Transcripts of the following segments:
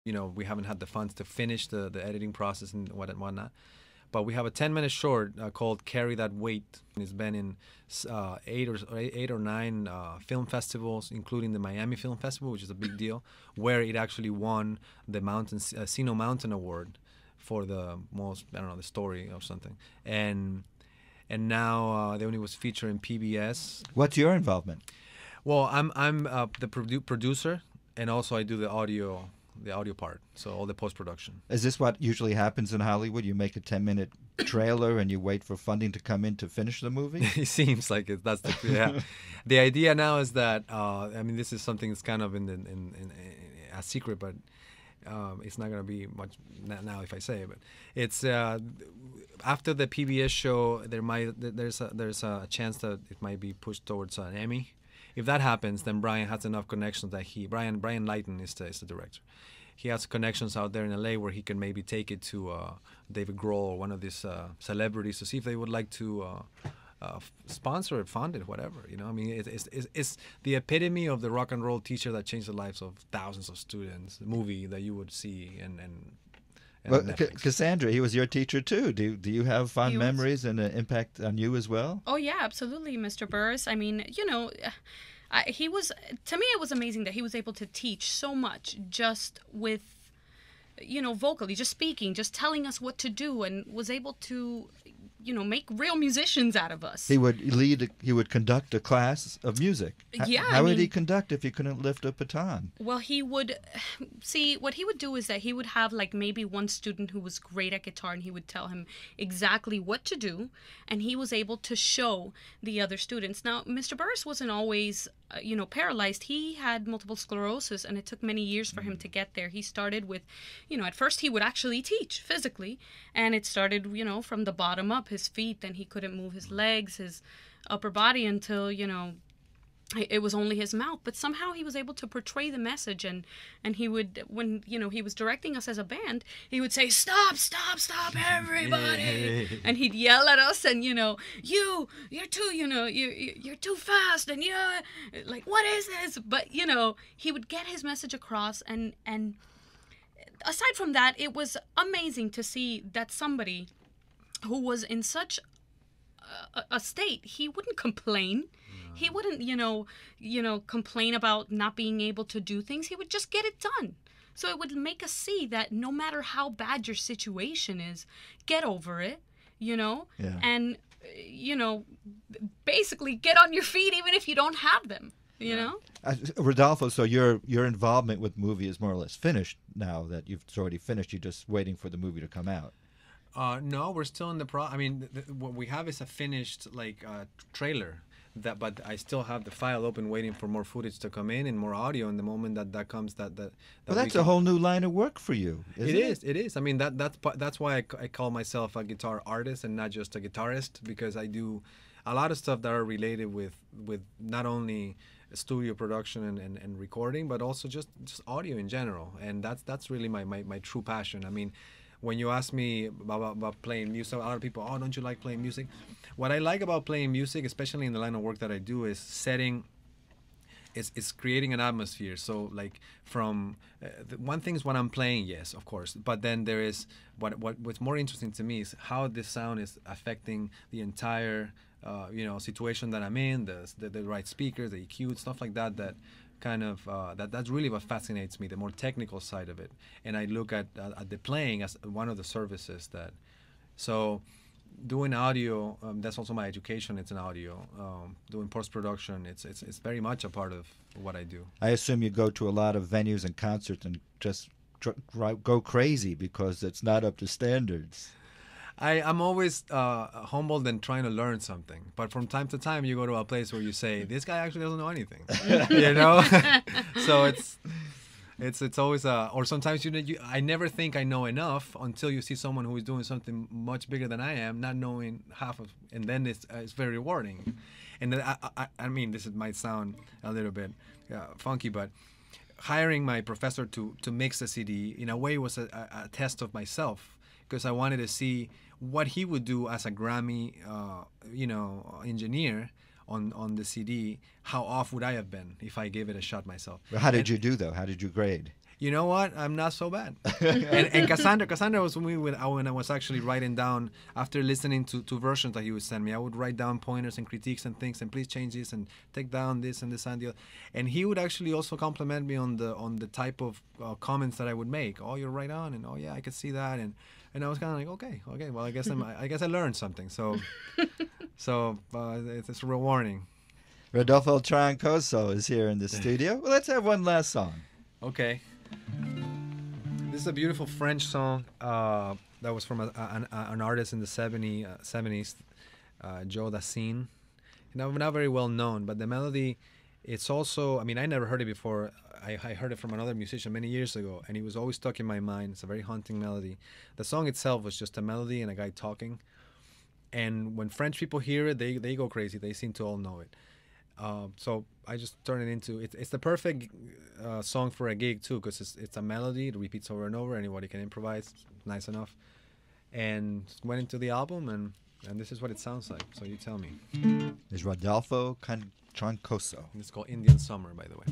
we haven't had the funds to finish the editing process and whatnot. But we have a 10-minute short called "Carry That Weight." It's been in eight or nine film festivals, including the Miami Film Festival, which is a big deal, where it actually won the Sino Mountain Award for the most, I don't know, the story or something. And now they only was featured in PBS. What's your involvement? Well, I'm the producer, and also I do the audio part, so all the post-production. Is this what usually happens in Hollywood? You make a 10-minute trailer and you wait for funding to come in to finish the movie? It seems like it. That's the idea now is that I mean, this is something that's kind of in a secret, but it's not going to be much now if I say it. But it's after the PBS show, there's a chance that it might be pushed towards an Emmy. If that happens, then Brian has enough connections that Brian Lighton is the director. He has connections out there in LA where he can maybe take it to David Grohl or one of these celebrities to see if they would like to sponsor it, fund it, whatever. I mean, it's the epitome of the rock and roll teacher that changed the lives of thousands of students. The movie that you would see and well, Cassandra, he was your teacher too. Do you have fond memories and an impact on you as well? Oh yeah, absolutely, Mr. Burris. I mean, he was, to me, it was amazing that he was able to teach so much just with, vocally, just speaking, just telling us what to do, and was able to, make real musicians out of us. He would conduct a class of music. Yeah. How would he conduct if he couldn't lift a baton? Well, he would, see, what he would do is that he would have like maybe one student who was great at guitar, and he would tell him exactly what to do, and he was able to show the other students. Now, Mr. Burris wasn't always, paralyzed. He had multiple sclerosis, and it took many years for him to get there. He started with, at first he would actually teach physically, and it started, from the bottom up, his feet, then he couldn't move his legs, his upper body until, it was only his mouth. But somehow he was able to portray the message, and he would, when, he was directing us as a band, he would say, stop, everybody. And he'd yell at us, and, you're too, you're too fast, and you're, like, what is this? But, he would get his message across, and aside from that, it was amazing to see that somebody who was in such a state, he wouldn't complain. He wouldn't, complain about not being able to do things. He would just get it done. So it would make us see that no matter how bad your situation is, get over it, and, basically get on your feet even if you don't have them. Rodolfo, so your involvement with movie is more or less finished now that it's already finished. You're just waiting for the movie to come out. No, we're still in the I mean, what we have is a finished trailer. But I still have the file open, waiting for more footage to come in and more audio. And the moment that comes, well, that's a whole new line of work for you. Isn't it? It is. I mean, that's why I call myself a guitar artist and not just a guitarist, because I do a lot of stuff that are related with not only studio production and recording, but also just audio in general. And that's really my true passion. I mean, when you ask me about playing music, a lot of people, oh, don't you like playing music? What I like about playing music, especially in the line of work that I do, is it's creating an atmosphere. So like from one thing is when I'm playing, yes, of course, but then there is what's more interesting to me is how this sound is affecting the entire situation that I'm in, the right speakers, the EQ, stuff like that. That kind of that's really what fascinates me, the more technical side of it. And I look at the playing as one of the services that. So doing audio, that's also my education. It's an audio. Doing post-production, it's very much a part of what I do. I assume you go to a lot of venues and concerts and just go crazy because it's not up to standards. I'm always humbled and trying to learn something. But from time to time, you go to a place where you say, this guy actually doesn't know anything, So it's always or sometimes I never think I know enough until you see someone who is doing something much bigger than I am, not knowing half of, and then it's very rewarding. And then I mean, this might sound a little bit funky, but hiring my professor to mix the CD in a way was a test of myself, because I wanted to see what he would do as a Grammy engineer on the CD. How off would I have been if I gave it a shot myself? How did you do, though? How did you grade? you know what? I'm not so bad. and Cassandra was with me when I was actually writing down, after listening to versions that he would send me. I would write down pointers and critiques and things, and please change this and take down this and this and the other. And he would actually also compliment me on the type of comments that I would make. Oh, you're right on, and oh yeah, I could see that, and I was kind of like, okay, well, I guess I learned something. So it's rewarding. Rodolfo Troncoso is here in the studio. Well, let's have one last song. Okay. This is a beautiful French song that was from an artist in the 70s, Joe Dassin. Not very well known, but the melody, it's also, I mean, I never heard it before. I heard it from another musician many years ago, and it was always stuck in my mind. It's a very haunting melody. The song itself was just a melody and a guy talking. And when French people hear it, they go crazy. They seem to all know it. So I just turn it into, it's the perfect song for a gig too, because it's a melody, it repeats over and over, anybody can improvise, nice enough. And went into the album, and this is what it sounds like, so you tell me. It's Rodolfo Troncoso. It's called Indian Summer, by the way.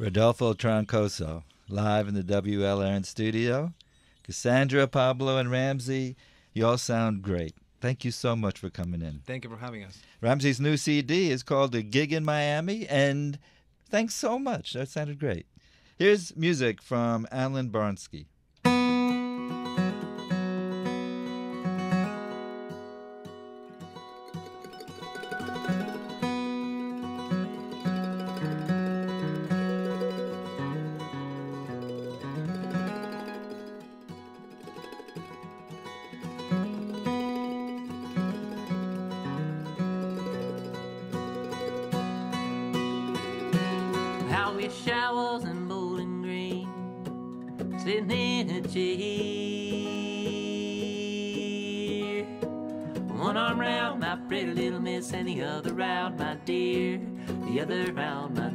Rodolfo Troncoso, live in the WLRN studio. Cassandra, Pablo, and Ramsey, you all sound great. Thank you so much for coming in. Thank you for having us. Ramsey's new CD is called A Gig in Miami, and thanks so much. That sounded great. Here's music from Alan Barnsky. I wish I was in Bowling Green, sitting in a chair, one arm round my pretty little miss and the other round my dear, the other round my